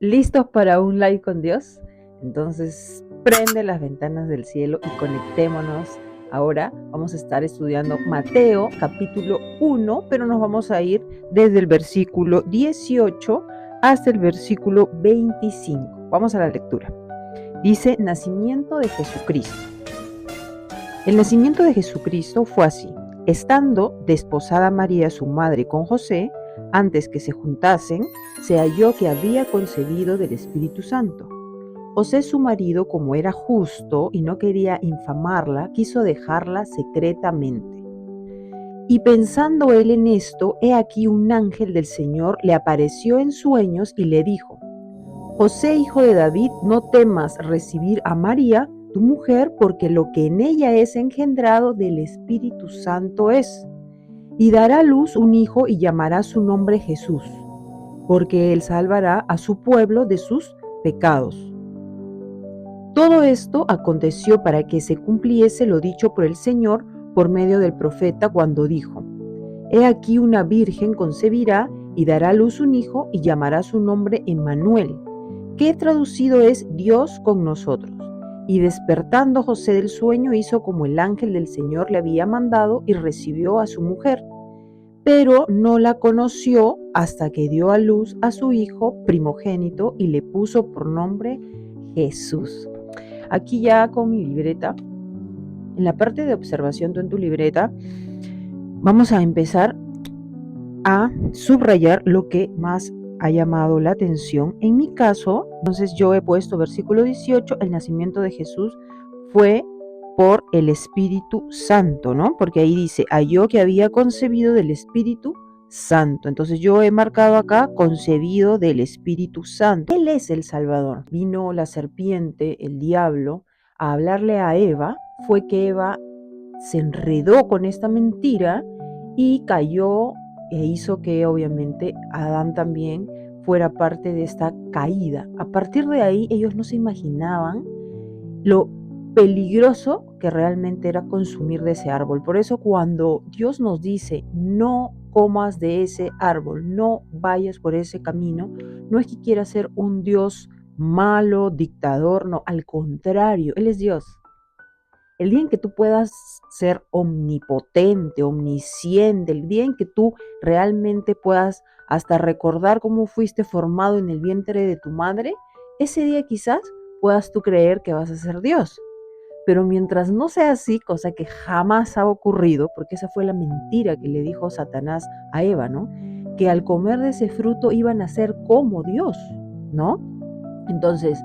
¿Listos para un live con Dios? Entonces, prende las ventanas del cielo y conectémonos. Ahora vamos a estar estudiando Mateo capítulo 1, pero nos vamos a ir desde el versículo 18 hasta el versículo 25. Vamos a la lectura. Dice, nacimiento de Jesucristo. El nacimiento de Jesucristo fue así. Estando desposada María, su madre, con José, antes que se juntasen, se halló que había concebido del Espíritu Santo. José, su marido, como era justo y no quería infamarla, quiso dejarla secretamente. Y pensando él en esto, he aquí un ángel del Señor le apareció en sueños y le dijo: José, hijo de David, no temas recibir a María, tu mujer, porque lo que en ella es engendrado del Espíritu Santo es. Y dará a luz un hijo y llamará su nombre Jesús, porque él salvará a su pueblo de sus pecados. Todo esto aconteció para que se cumpliese lo dicho por el Señor por medio del profeta cuando dijo: He aquí una virgen concebirá y dará a luz un hijo y llamará su nombre Emmanuel, que traducido es Dios con nosotros. Y despertando José del sueño hizo como el ángel del Señor le había mandado y recibió a su mujer. Pero no la conoció hasta que dio a luz a su hijo primogénito y le puso por nombre Jesús. Aquí ya con mi libreta, en la parte de observación tú en tu libreta, vamos a empezar a subrayar lo que más ha llamado la atención. En mi caso, entonces yo he puesto versículo 18, el nacimiento de Jesús fue por el Espíritu Santo, ¿no? Porque ahí dice, halló que había concebido del Espíritu Santo. Entonces yo he marcado acá, concebido del Espíritu Santo. Él es el Salvador. Vino la serpiente, el diablo, a hablarle a Eva. Fue que Eva se enredó con esta mentira y cayó e hizo que obviamente Adán también fuera parte de esta caída. A partir de ahí ellos no se imaginaban lo peligroso que realmente era consumir de ese árbol. Por eso cuando Dios nos dice no comas de ese árbol, no vayas por ese camino, no es que quiera ser un Dios malo, dictador, no, al contrario, Él es Dios. El día en que tú puedas ser omnipotente, omnisciente, el día en que tú realmente puedas hasta recordar cómo fuiste formado en el vientre de tu madre, ese día quizás puedas tú creer que vas a ser Dios. Pero mientras no sea así, cosa que jamás ha ocurrido, porque esa fue la mentira que le dijo Satanás a Eva, ¿no? Que al comer de ese fruto iban a ser como Dios, ¿no? Entonces,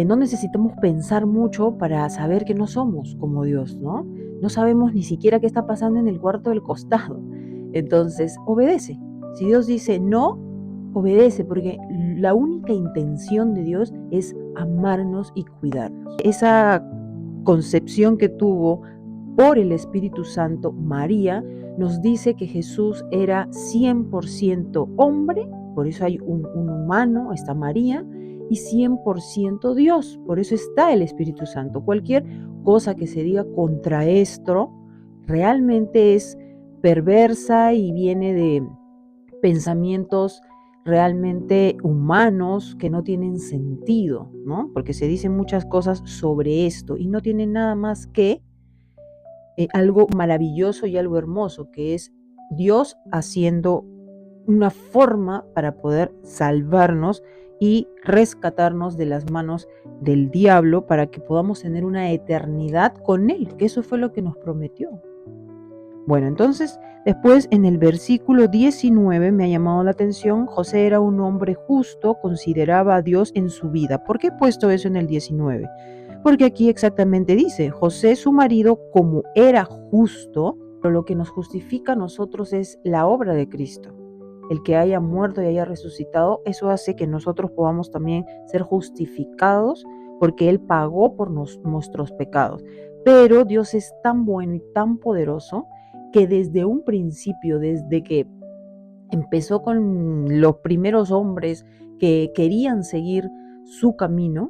no necesitamos pensar mucho para saber que no somos como Dios, ¿no? No sabemos ni siquiera qué está pasando en el cuarto del costado. Entonces, obedece. Si Dios dice no, obedece, porque la única intención de Dios es amarnos y cuidarnos. Esa concepción que tuvo por el Espíritu Santo María nos dice que Jesús era 100% hombre, por eso hay un humano, está María, y 100% Dios, por eso está el Espíritu Santo. Cualquier cosa que se diga contra esto realmente es perversa y viene de pensamientos realmente humanos que no tienen sentido, ¿no? Porque se dicen muchas cosas sobre esto y no tienen nada más que algo maravilloso y algo hermoso, que es Dios haciendo una forma para poder salvarnos y rescatarnos de las manos del diablo para que podamos tener una eternidad con Él, que eso fue lo que nos prometió. Bueno, entonces, después en el versículo 19 me ha llamado la atención, José era un hombre justo, consideraba a Dios en su vida. ¿Por qué he puesto eso en el 19? Porque aquí exactamente dice, José su marido como era justo, pero lo que nos justifica a nosotros es la obra de Cristo. El que haya muerto y haya resucitado, eso hace que nosotros podamos también ser justificados porque Él pagó por nuestros pecados. Pero Dios es tan bueno y tan poderoso que desde un principio, desde que empezó con los primeros hombres que querían seguir su camino,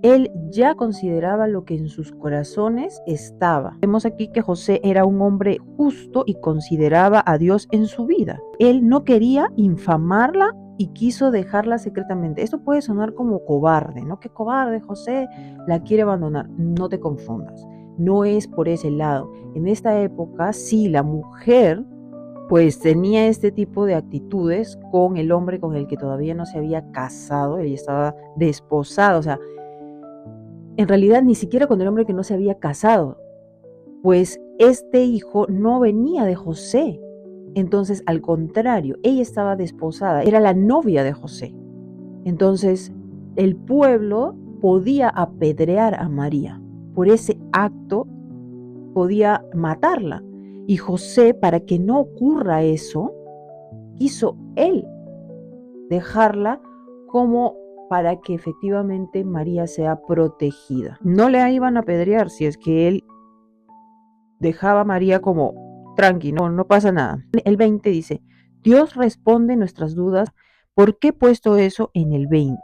Él ya consideraba lo que en sus corazones estaba. Vemos aquí que José era un hombre justo y consideraba a Dios en su vida. Él no quería infamarla y quiso dejarla secretamente. Esto puede sonar como cobarde, ¿no? Qué cobarde, José la quiere abandonar. No te confundas, no es por ese lado. En esta época, sí, la mujer pues tenía este tipo de actitudes con el hombre con el que todavía no se había casado, ella estaba desposada, o sea, en realidad ni siquiera con el hombre que no se había casado, pues este hijo no venía de José. Entonces, al contrario, ella estaba desposada, era la novia de José. Entonces, el pueblo podía apedrear a María. Por ese acto podía matarla. Y José, para que no ocurra eso, quiso él dejarla como para que efectivamente María sea protegida. No le iban a apedrear si es que él dejaba a María como tranqui, no pasa nada. El 20 dice, Dios responde nuestras dudas. ¿Por qué he puesto eso en el 20?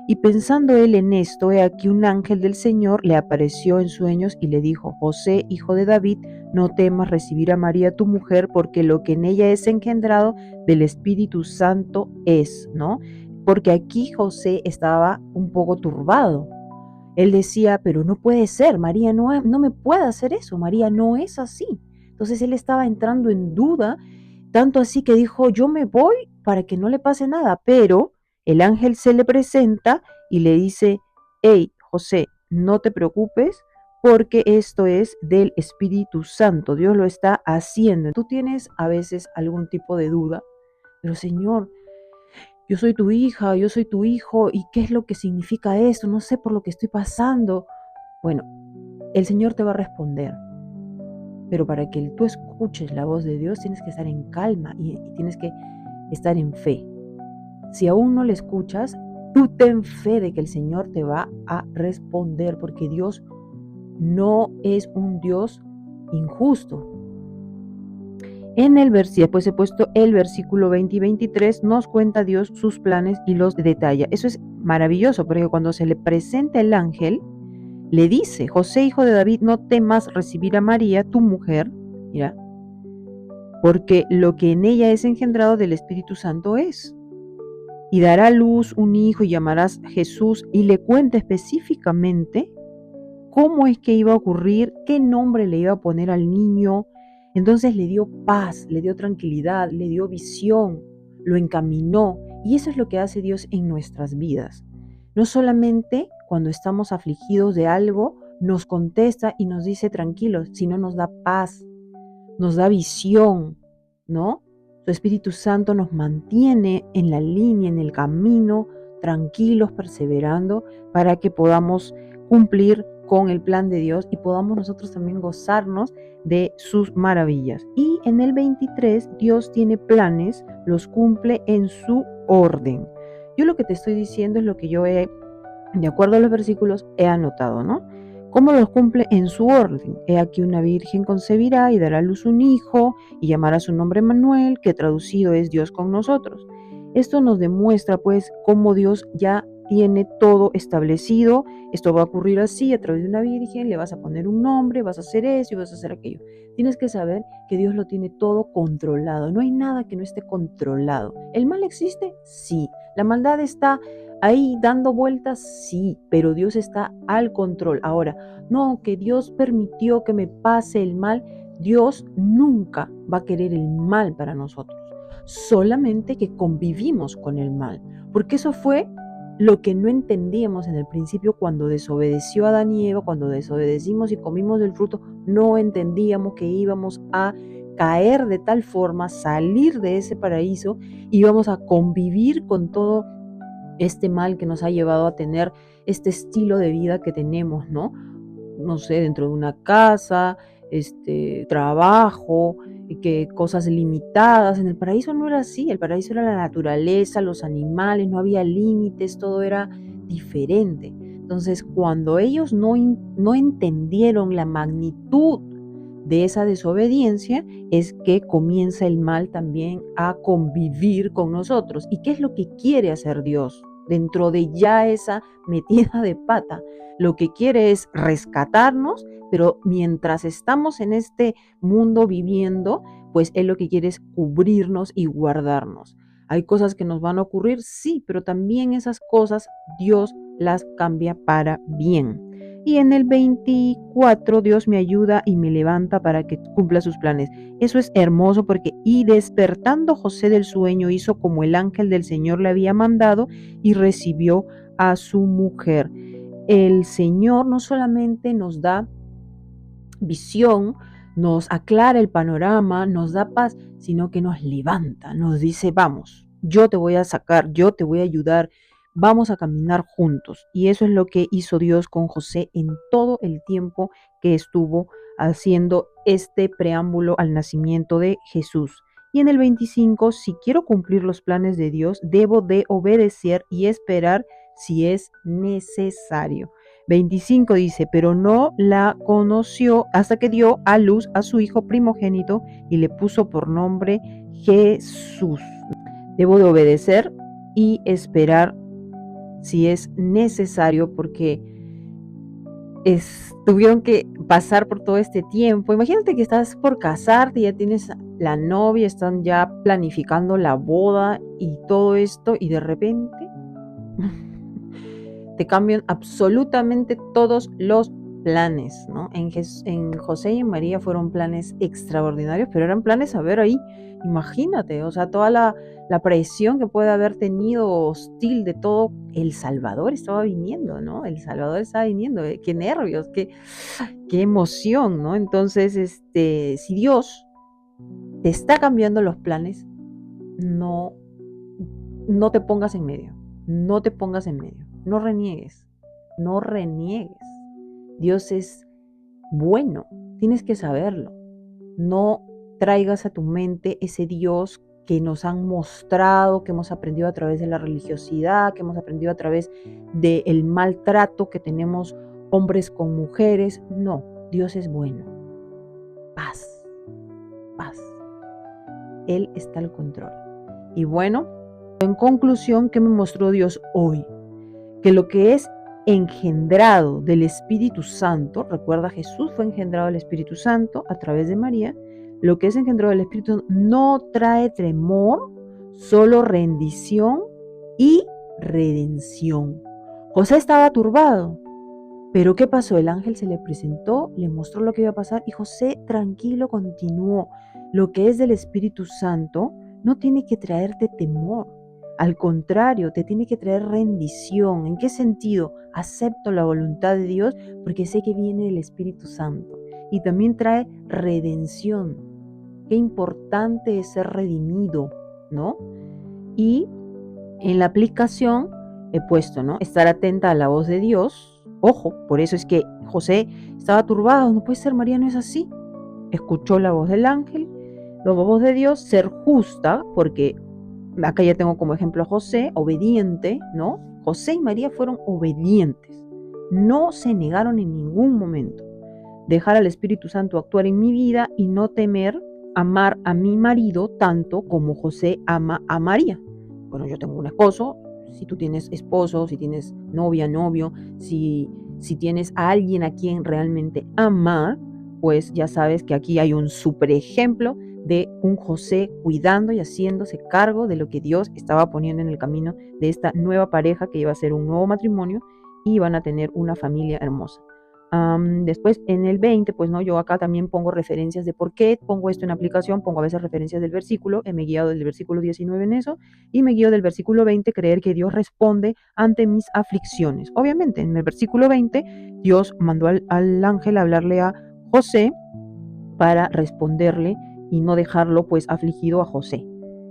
Y pensando él en esto, he aquí un ángel del Señor le apareció en sueños y le dijo, José, hijo de David, no temas recibir a María tu mujer, porque lo que en ella es engendrado del Espíritu Santo es, ¿no? Porque aquí José estaba un poco turbado. Él decía, pero no puede ser, María no me puede hacer eso, María no es así. Entonces él estaba entrando en duda, tanto así que dijo, yo me voy para que no le pase nada, pero el ángel se le presenta y le dice, hey, José, no te preocupes porque esto es del Espíritu Santo, Dios lo está haciendo. Tú tienes a veces algún tipo de duda, pero Señor, yo soy tu hija, yo soy tu hijo, ¿y qué es lo que significa esto? No sé por lo que estoy pasando. Bueno, el Señor te va a responder, pero para que tú escuches la voz de Dios tienes que estar en calma y tienes que estar en fe. Si aún no le escuchas, tú ten fe de que el Señor te va a responder, porque Dios no es un Dios injusto. En el versículo, después he puesto el versículo 20 y 23, nos cuenta Dios sus planes y los detalla. Eso es maravilloso, porque cuando se le presenta el ángel, le dice, José, hijo de David, no temas recibir a María, tu mujer, mira, porque lo que en ella es engendrado del Espíritu Santo es. Y dará a luz un hijo y llamarás Jesús, y le cuenta específicamente cómo es que iba a ocurrir, qué nombre le iba a poner al niño. Entonces le dio paz, le dio tranquilidad, le dio visión, lo encaminó. Y eso es lo que hace Dios en nuestras vidas. No solamente cuando estamos afligidos de algo, nos contesta y nos dice tranquilos, sino nos da paz, nos da visión, ¿no? Su Espíritu Santo nos mantiene en la línea, en el camino, tranquilos, perseverando, para que podamos cumplir con el plan de Dios y podamos nosotros también gozarnos de sus maravillas. Y en el 23, Dios tiene planes, los cumple en su orden. Yo lo que te estoy diciendo es lo que yo de acuerdo a los versículos, he anotado, ¿no? ¿Cómo los cumple? En su orden. He aquí una virgen concebirá y dará a luz un hijo y llamará su nombre Manuel, que traducido es Dios con nosotros. Esto nos demuestra pues cómo Dios ya tiene todo establecido. Esto va a ocurrir así, a través de una virgen, le vas a poner un nombre, vas a hacer eso y vas a hacer aquello. Tienes que saber que Dios lo tiene todo controlado. No hay nada que no esté controlado. ¿El mal existe? Sí. ¿La maldad está ahí dando vueltas? Sí, pero Dios está al control. Ahora, no, que Dios permitió que me pase el mal. Dios nunca va a querer el mal para nosotros, solamente que convivimos con el mal, porque eso fue lo que no entendíamos en el principio cuando desobedeció a Adán y Eva, cuando desobedecimos y comimos del fruto, no entendíamos que íbamos a caer de tal forma, salir de ese paraíso, y íbamos a convivir con todo este mal que nos ha llevado a tener este estilo de vida que tenemos, ¿no? No sé, dentro de una casa, trabajo, que cosas limitadas. En el paraíso no era así, el paraíso era la naturaleza, los animales, no había límites, todo era diferente. Entonces, cuando ellos no entendieron la magnitud de esa desobediencia, es que comienza el mal también a convivir con nosotros. ¿Y qué es lo que quiere hacer Dios? Dentro de ya esa metida de pata, lo que quiere es rescatarnos, pero mientras estamos en este mundo viviendo, pues Él lo que quiere es cubrirnos y guardarnos. Hay cosas que nos van a ocurrir, sí, pero también esas cosas Dios las cambia para bien. Y en el 24 Dios me ayuda y me levanta para que cumpla sus planes. Eso es hermoso porque y despertando José del sueño hizo como el ángel del Señor le había mandado y recibió a su mujer. El Señor no solamente nos da visión, nos aclara el panorama, nos da paz, sino que nos levanta, nos dice, vamos, yo te voy a sacar, yo te voy a ayudar, vamos a caminar juntos. Y eso es lo que hizo Dios con José en todo el tiempo que estuvo haciendo este preámbulo al nacimiento de Jesús. Y en el 25, si quiero cumplir los planes de Dios, debo de obedecer y esperar si es necesario. 25 dice, pero no la conoció hasta que dio a luz a su hijo primogénito y le puso por nombre Jesús. Debo de obedecer y esperar si es necesario porque tuvieron que pasar por todo este tiempo. Imagínate que estás por casarte, ya tienes la novia, están ya planificando la boda y todo esto y de repente te cambian absolutamente todos los planes, ¿no? En José y en María fueron planes extraordinarios, pero eran planes, a ver, ahí, imagínate, o sea, toda la presión que puede haber tenido hostil de todo. El Salvador estaba viniendo, ¿no? El Salvador estaba viniendo, qué nervios, qué emoción, ¿no? Entonces, si Dios te está cambiando los planes, no, no te pongas en medio, no te pongas en medio, no reniegues, no reniegues. Dios es bueno, tienes que saberlo. No traigas a tu mente ese Dios que nos han mostrado, que hemos aprendido a través de la religiosidad, que hemos aprendido a través del maltrato que tenemos hombres con mujeres. No, Dios es bueno. Paz, paz. Él está al control. Y bueno, en conclusión, ¿qué me mostró Dios hoy? Que lo que es engendrado del Espíritu Santo, recuerda, Jesús fue engendrado del Espíritu Santo a través de María, lo que es engendrado del Espíritu Santo no trae temor, solo rendición y redención. José estaba turbado, pero ¿qué pasó? El ángel se le presentó, le mostró lo que iba a pasar y José tranquilo continuó. Lo que es del Espíritu Santo no tiene que traerte temor. Al contrario, te tiene que traer rendición. ¿En qué sentido? Acepto la voluntad de Dios porque sé que viene del Espíritu Santo. Y también trae redención. Qué importante es ser redimido, ¿no? Y en la aplicación he puesto, ¿no? Estar atenta a la voz de Dios. Ojo, por eso es que José estaba turbado. No puede ser, María no es así. Escuchó la voz del ángel, la voz de Dios, ser justa, porque acá ya tengo como ejemplo a José, obediente, ¿no? José y María fueron obedientes. No se negaron en ningún momento. Dejar al Espíritu Santo actuar en mi vida y no temer amar a mi marido tanto como José ama a María. Bueno, yo tengo un esposo, si tú tienes esposo, si tienes novia, novio, si tienes a alguien a quien realmente amar, pues ya sabes que aquí hay un super ejemplo de un José cuidando y haciéndose cargo de lo que Dios estaba poniendo en el camino de esta nueva pareja que iba a ser un nuevo matrimonio y van a tener una familia hermosa. Después en el 20, pues no, yo acá también pongo referencias de por qué pongo esto en aplicación, pongo a veces referencias del versículo, me he guiado del versículo 19 en eso y me guío del versículo 20, creer que Dios responde ante mis aflicciones. Obviamente, en el versículo 20, Dios mandó al ángel a hablarle a José para responderle y no dejarlo pues afligido a José.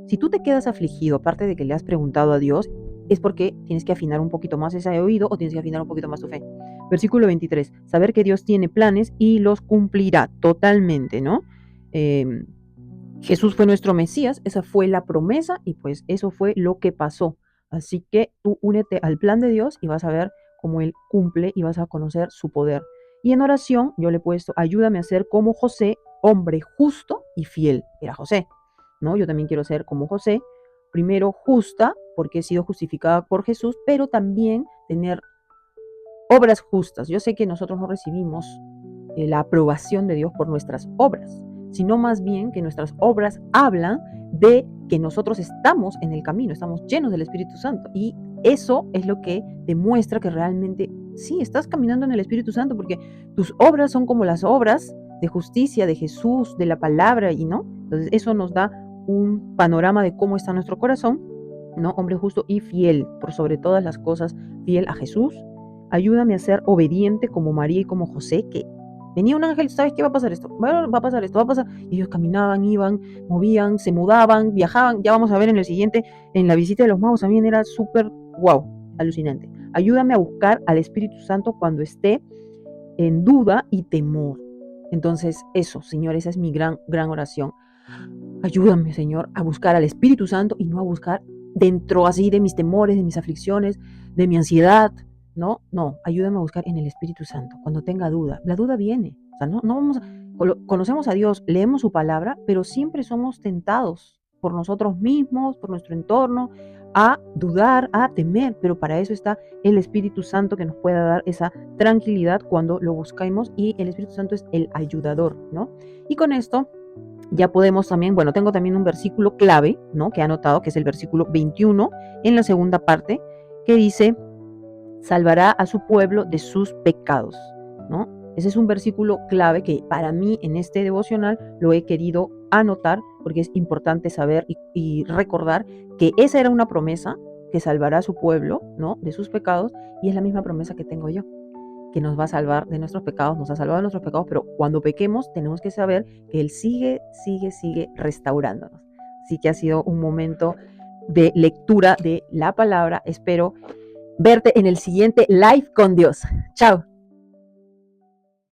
Si tú te quedas afligido, aparte de que le has preguntado a Dios, es porque tienes que afinar un poquito más ese oído o tienes que afinar un poquito más tu fe. Versículo 23, saber que Dios tiene planes y los cumplirá totalmente, ¿no? Jesús fue nuestro Mesías, esa fue la promesa y pues eso fue lo que pasó. Así que tú únete al plan de Dios y vas a ver cómo Él cumple y vas a conocer su poder. Y en oración yo le he puesto, ayúdame a ser como José, hombre justo y fiel. Era José, ¿no? Yo también quiero ser como José, primero justa, porque he sido justificada por Jesús, pero también tener obras justas. Yo sé que nosotros no recibimos la aprobación de Dios por nuestras obras, sino más bien que nuestras obras hablan de que nosotros estamos en el camino, estamos llenos del Espíritu Santo. Y eso es lo que demuestra que realmente sí, estás caminando en el Espíritu Santo, porque tus obras son como las obras de justicia de Jesús, de la palabra, y no. Entonces eso nos da un panorama de cómo está nuestro corazón, ¿no? Hombre justo y fiel, por sobre todas las cosas, fiel a Jesús. Ayúdame a ser obediente como María y como José, que venía un ángel, ¿sabes qué va a pasar esto? Bueno, va a pasar esto, va a pasar. Y ellos caminaban, iban, movían, se mudaban, viajaban. Ya vamos a ver en el siguiente, en la visita de los magos también era súper, wow, alucinante. Ayúdame a buscar al Espíritu Santo cuando esté en duda y temor. Entonces, eso, Señor, esa es mi gran oración. Ayúdame, Señor, a buscar al Espíritu Santo y no a buscar dentro así de mis temores, de mis aflicciones, de mi ansiedad. No, ayúdame a buscar en el Espíritu Santo. Cuando tenga duda, la duda viene. O sea, no vamos conocemos a Dios, leemos su palabra, pero siempre somos tentados por nosotros mismos, por nuestro entorno, a dudar, a temer, pero para eso está el Espíritu Santo que nos pueda dar esa tranquilidad cuando lo buscamos, y el Espíritu Santo es el ayudador, ¿no? Y con esto ya podemos también, bueno, tengo también un versículo clave, ¿no? Que he anotado, que es el versículo 21 en la segunda parte, que dice, salvará a su pueblo de sus pecados, ¿no? Ese es un versículo clave que para mí en este devocional lo he querido anotar porque es importante saber y recordar que esa era una promesa, que salvará a su pueblo, ¿no? De sus pecados, y es la misma promesa que tengo yo, que nos va a salvar de nuestros pecados, nos ha salvado de nuestros pecados, pero cuando pequemos tenemos que saber que Él sigue restaurándonos. Así que ha sido un momento de lectura de la palabra. Espero verte en el siguiente live con Dios. Chao.